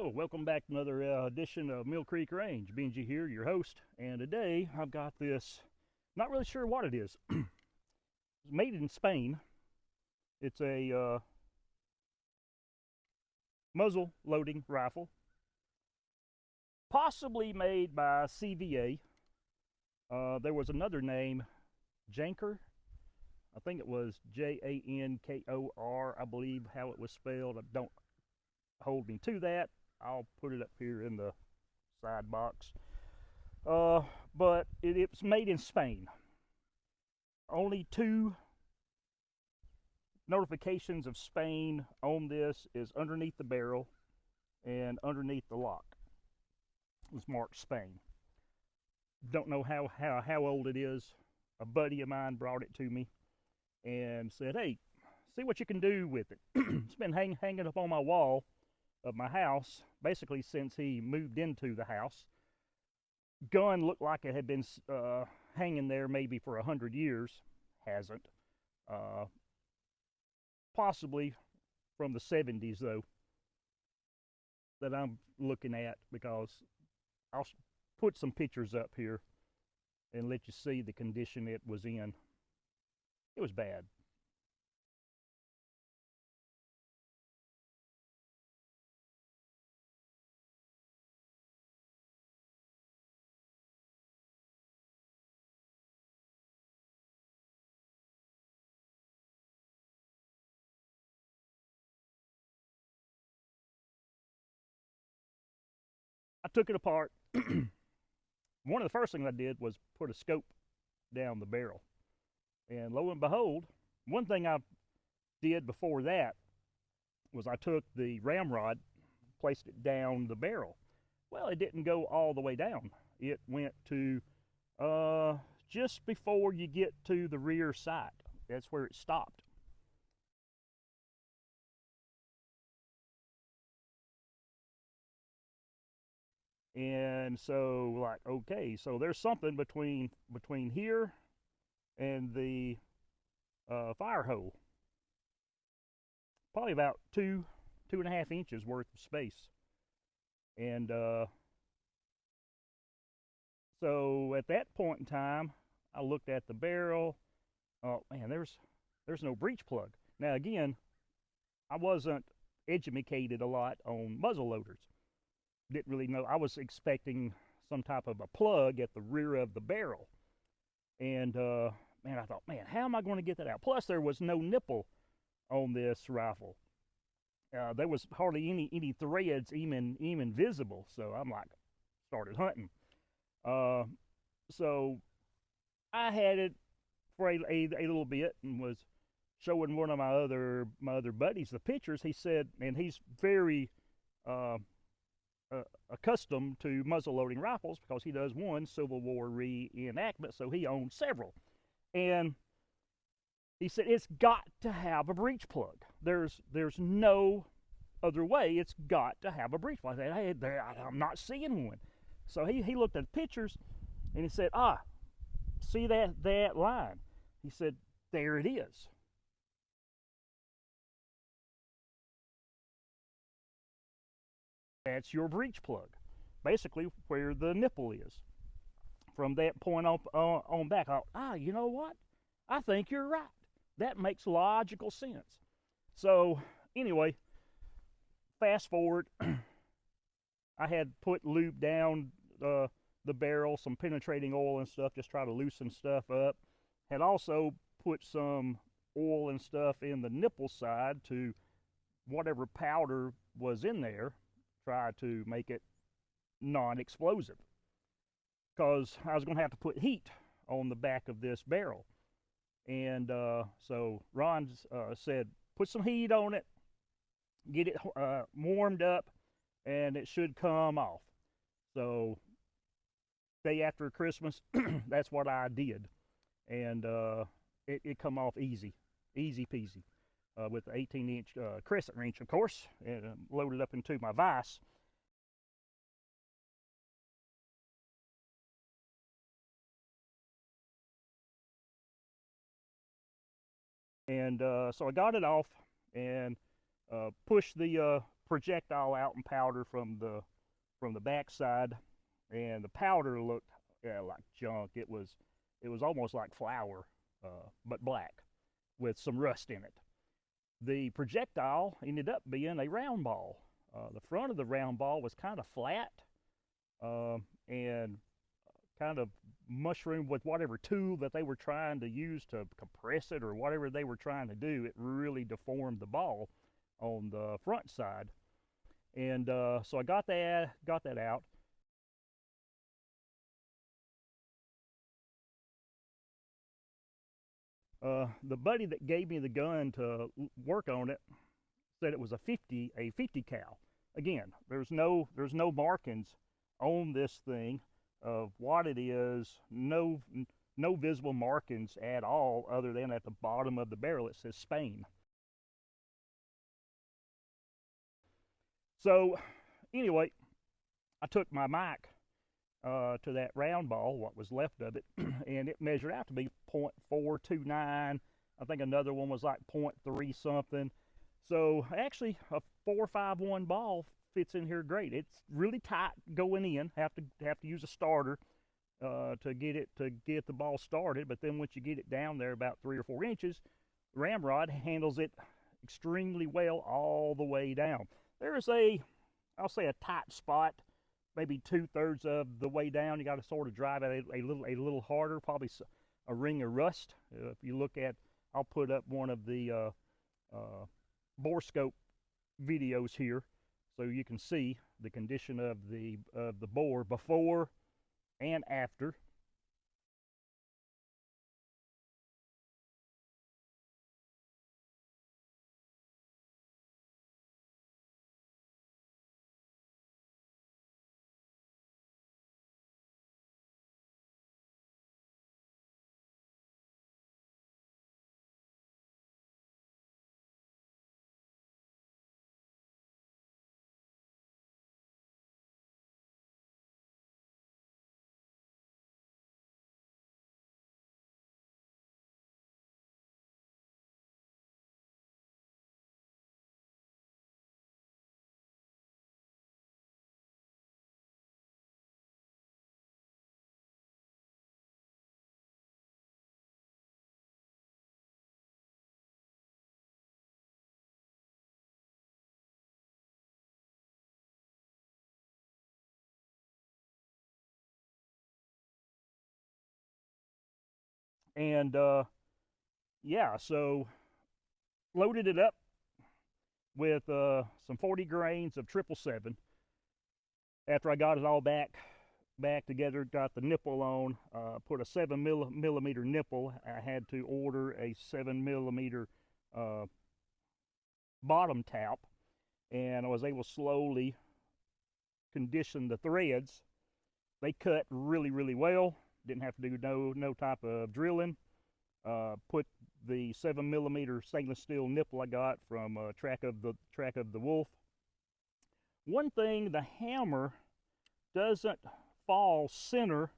Hello, welcome back to another edition of Mill Creek Range. Benji here, your host, and today I've got this, not really sure what it is. It's made in Spain. It's a muzzle loading rifle, possibly made by CVA. There was another name, Janker. I think it was Jankor, I believe how it was spelled. Don't hold me to that. I'll put it up here in the side box. But it's made in Spain. Only two notifications of Spain on this is underneath the barrel and underneath the lock. It was marked Spain. Don't know how old it is. A buddy of mine brought it to me and said, "Hey, see what you can do with it." It's been hanging up on my wall of my house basically since he moved into the house. Gun looked like it had been hanging there maybe for 100 years. Hasn't. Possibly from the 70s though, that I'm looking at, because I'll put some pictures up here and let you see the condition it was in. It was bad. I took it apart. One of the first things I did was put a scope down the barrel. And lo and behold, one thing I did before that was I took the ramrod, placed it down the barrel. Well, it didn't go all the way down. It went to just before you get to the rear sight. That's where it stopped. And so, like, okay, so there's something between here and the fire hole. Probably about 2.5 inches worth of space. And so at that point in time, I looked at the barrel. Oh man, there's no breech plug. Now again, I wasn't educated a lot on muzzle loaders. Didn't really know. I was expecting some type of a plug at the rear of the barrel. And man, I thought, man, how am I going to get that out? Plus, there was no nipple on this rifle. There was hardly any threads even visible. So I'm like, started hunting. So I had it for a little bit and was showing one of my other buddies the pictures. He said, and he's very accustomed to muzzle loading rifles because he does one Civil War reenactment, so he owns several. And he said it's got to have a breech plug. There's no other way. It's got to have a breech plug. I said, hey, I'm not seeing one. So he looked at the pictures and he said, see that line? He said, there it is. That's your breech plug, basically where the nipple is. From that point on back, I thought, you know what? I think you're right. That makes logical sense. So anyway, fast forward, I had put lube down the barrel, some penetrating oil and stuff, just try to loosen stuff up. Had also put some oil and stuff in the nipple side to whatever powder was in there, try to make it non-explosive, because I was going to have to put heat on the back of this barrel. And so Ron said, put some heat on it, get it warmed up, and it should come off. So day after Christmas, that's what I did. And it come off easy peasy. With the 18-inch crescent wrench, of course, and loaded up into my vise. And so I got it off and pushed the projectile out in powder from the backside, and the powder looked like junk. It was almost like flour, but black, with some rust in it. The projectile ended up being a round ball. The front of the round ball was kind of flat, and kind of mushroomed with whatever tool that they were trying to use to compress it, or whatever they were trying to do. It really deformed the ball on the front side. And so I got that out. The buddy that gave me the gun to work on it said it was a 50 cal. Again, there's no markings on this thing of what it is. No visible markings at all, other than at the bottom of the barrel it says Spain. So anyway, I took my mic to that round ball, what was left of it, and it measured out to be 0.429. I think another one was like 0.3 something. So actually, a 451 ball fits in here great. It's really tight going in. Have to use a starter to get the ball started. But then once you get it down there about 3 or 4 inches, the ramrod handles it extremely well all the way down. There's I'll say a tight spot, maybe 2/3 of the way down. You got to sort of drive it a little harder, probably a ring of rust. If you look at, I'll put up one of the bore scope videos here, so you can see the condition of the bore before and after. And yeah, so loaded it up with some 40 grains of 777. After I got it all back together, got the nipple on, put a 7mm nipple. I had to order a 7mm bottom tap, and I was able to slowly condition the threads. They cut really well. Didn't have to do no type of drilling. Put the 7mm stainless steel nipple I got from Track of the Wolf. One thing, the hammer doesn't fall center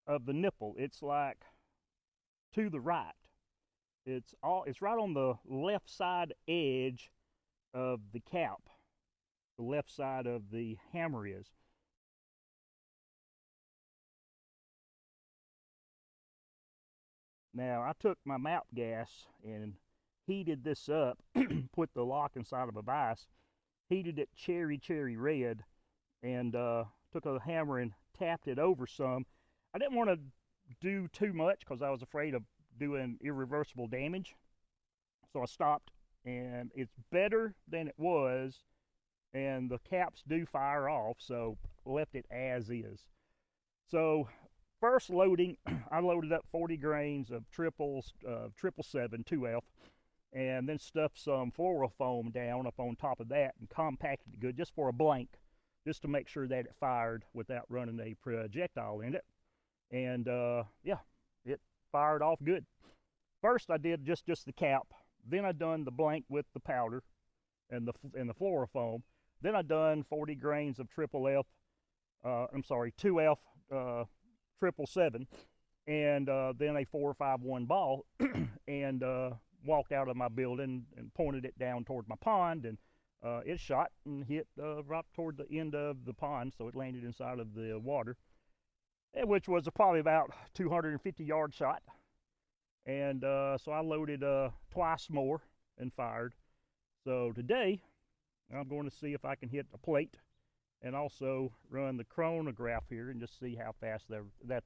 of the nipple. It's like to the right. It's right on the left side edge of the cap. The left side of the hammer is. Now, I took my mount gas and heated this up, put the lock inside of a vise, heated it cherry red, and took a hammer and tapped it over some. I didn't want to do too much because I was afraid of doing irreversible damage. So I stopped, and it's better than it was, and the caps do fire off, so left it as is. So first loading, I loaded up 40 grains of 777 2F, and then stuffed some fluorofoam down up on top of that and compacted it good just for a blank, just to make sure that it fired without running a projectile in it. And yeah, it fired off good. First I did just the cap, then I done the blank with the powder and the fluorofoam. Then I done 40 grains of 2F 777, and then a 451 ball, and walked out of my building and pointed it down toward my pond, and It shot and hit right toward the end of the pond, so it landed inside of the water, which was probably about 250-yard shot. And so I loaded twice more and fired. So today I'm going to see if I can hit a plate and also run the chronograph here and just see how fast they're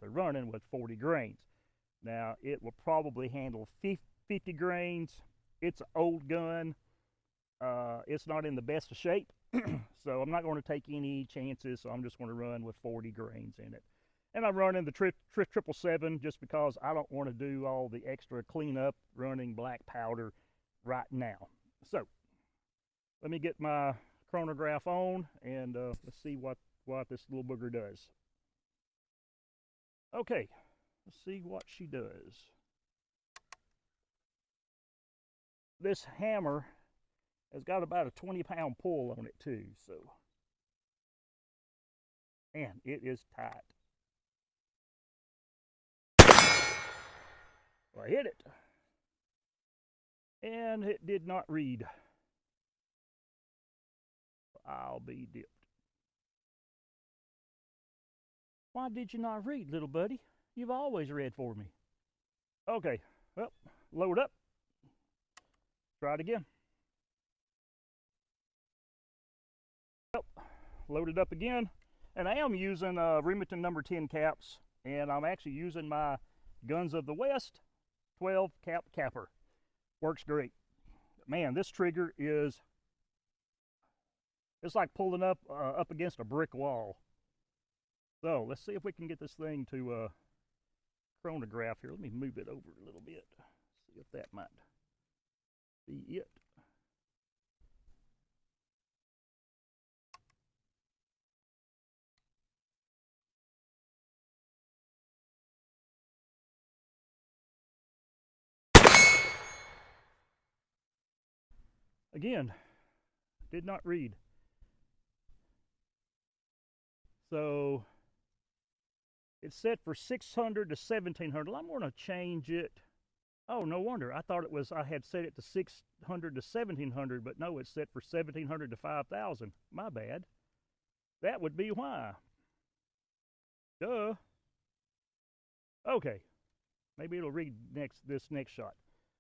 running with 40 grains. Now it will probably handle 50 grains. It's an old gun. It's not in the best of shape, so I'm not going to take any chances. So I'm just going to run with 40 grains in it. And I'm running the 777 just because I don't want to do all the extra cleanup running black powder right now. So let me get my chronograph on and let's see what this little booger does. Okay, let's see what she does. This hammer has got about a 20-pound pull on it too, so, and it is tight. Well, I hit it, and it did not read. I'll be dipped. Why did you not read, little buddy? You've always read for me. Okay, well, load up. Try it again. Well, load it up again. And I am using Remington number 10 caps, and I'm actually using my Guns of the West 12 cap capper. Works great. Man, this trigger is, it's like pulling up against a brick wall. So let's see if we can get this thing to chronograph here. Let me move it over a little bit. See if that might be it. Again, did not read. So it's set for 600 to 1700. I'm going to change it. Oh, no wonder. I thought it was, I had set it to 600 to 1700, but no, it's set for 1700 to 5000. My bad. That would be why. Duh. Okay. Maybe it'll read this next shot.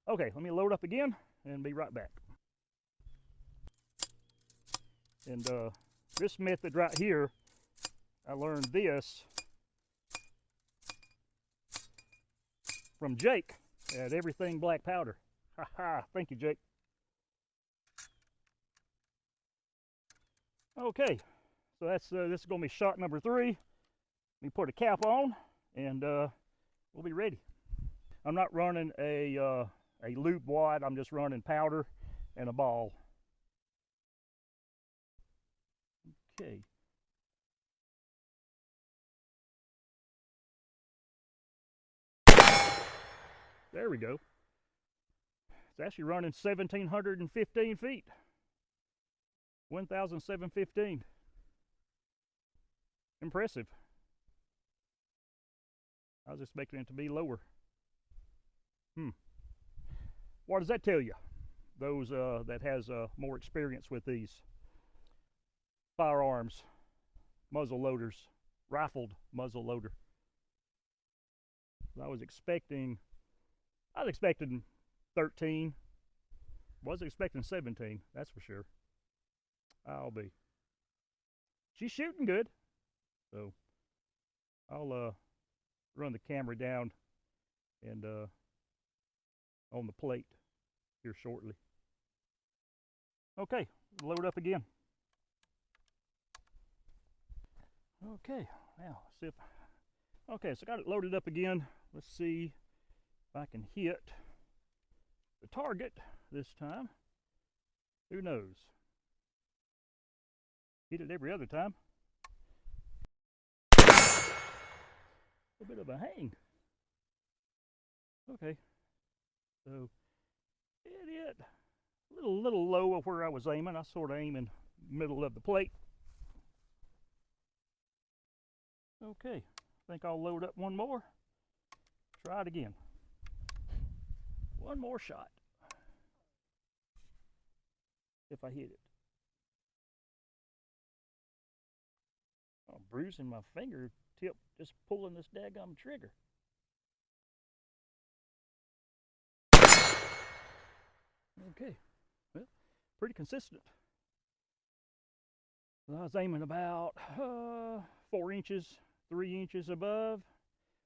Okay, let me load up again and be right back. And this method right here, I learned this from Jake at Everything Black Powder. Ha ha, thank you, Jake. Okay, so that's this is going to be shot number 3. Let me put a cap on and we'll be ready. I'm not running a loop wad, I'm just running powder and a ball. Okay. There we go. It's actually running 1,715 feet. 1,715. Impressive. I was expecting it to be lower. What does that tell you? Those that has more experience with these firearms, muzzle loaders, rifled muzzle loader. I was expecting 13. Wasn't expecting 17, that's for sure. I'll be. She's shooting good. So I'll run the camera down and on the plate here shortly. Okay, load up again. Okay, now see if, okay, so I got it loaded up again. Let's see if I can hit the target this time. Who knows? Hit it every other time. A bit of a hang. Okay, so it hit a little low of where I was aiming. I sort of aim in the middle of the plate. Okay, I think I'll load up one more. Try it again. One more shot. If I hit it. bruising my fingertip just pulling this daggum trigger. Okay, well, pretty consistent. I was aiming about 4 inches, 3 inches above,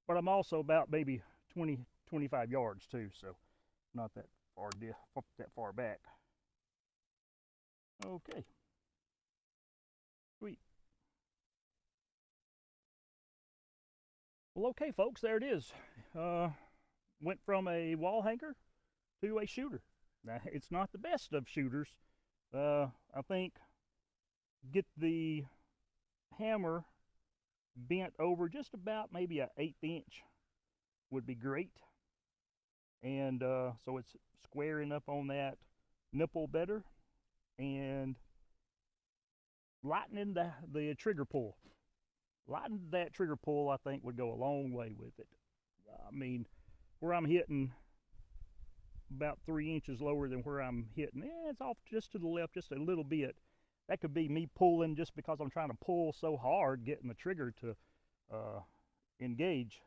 but I'm also about maybe 20, 25 yards too, so not that far back. Okay, sweet. Well, okay, folks, there it is. Went from a wall hanger to a shooter. Now, it's not the best of shooters. I think get the hammer bent over just about maybe an 1/8 inch would be great. And so it's squaring up on that nipple better and lightening the trigger pull. Lightening that trigger pull, I think, would go a long way with it. I mean, where I'm hitting about 3 inches lower than where I'm hitting, it's off just to the left just a little bit. That could be me pulling just because I'm trying to pull so hard, getting the trigger to engage.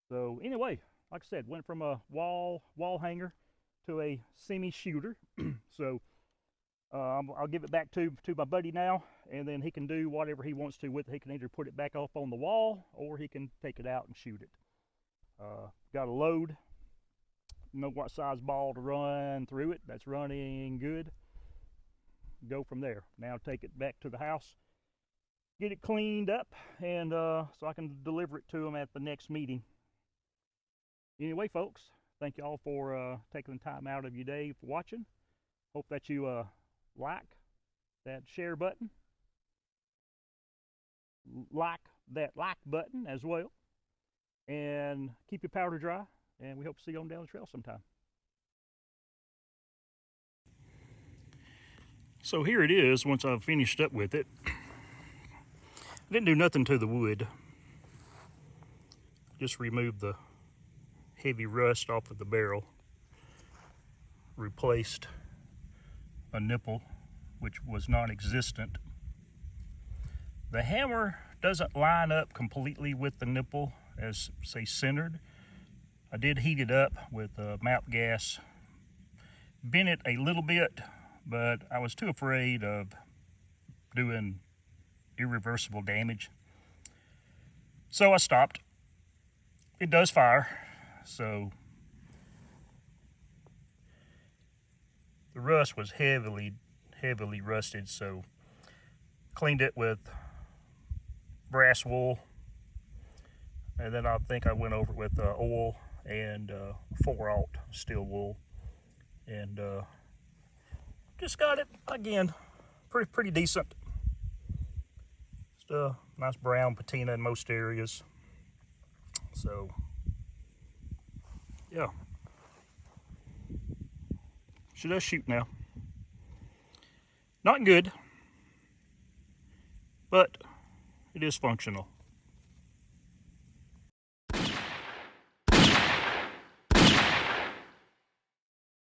So anyway, like I said, went from a wall hanger to a semi-shooter. So I'll give it back to my buddy now, and then he can do whatever he wants to with it. He can either put it back up on the wall, or he can take it out and shoot it. Got a load, know what size ball to run through it. That's running good. Go from there. Now take it back to the house, get it cleaned up, and so I can deliver it to him at the next meeting. Anyway, folks, thank you all for taking the time out of your day for watching. Hope that you like that share button, like that like button as well, and keep your powder dry, and we hope to see you on down the trail sometime. So here it is once I've finished up with it. I didn't do nothing to the wood. Just removed the heavy rust off of the barrel. Replaced a nipple which was non-existent. The hammer doesn't line up completely with the nipple as, say, centered. I did heat it up with mount gas, bent it a little bit, but I was too afraid of doing irreversible damage, so I stopped. It does fire, so the rust was heavily rusted, so cleaned it with brass wool, and then I think I went over it with oil and 4/0 steel wool, and just got it again pretty decent. Just a nice brown patina in most areas. So yeah, she does shoot now. Not good, but it is functional.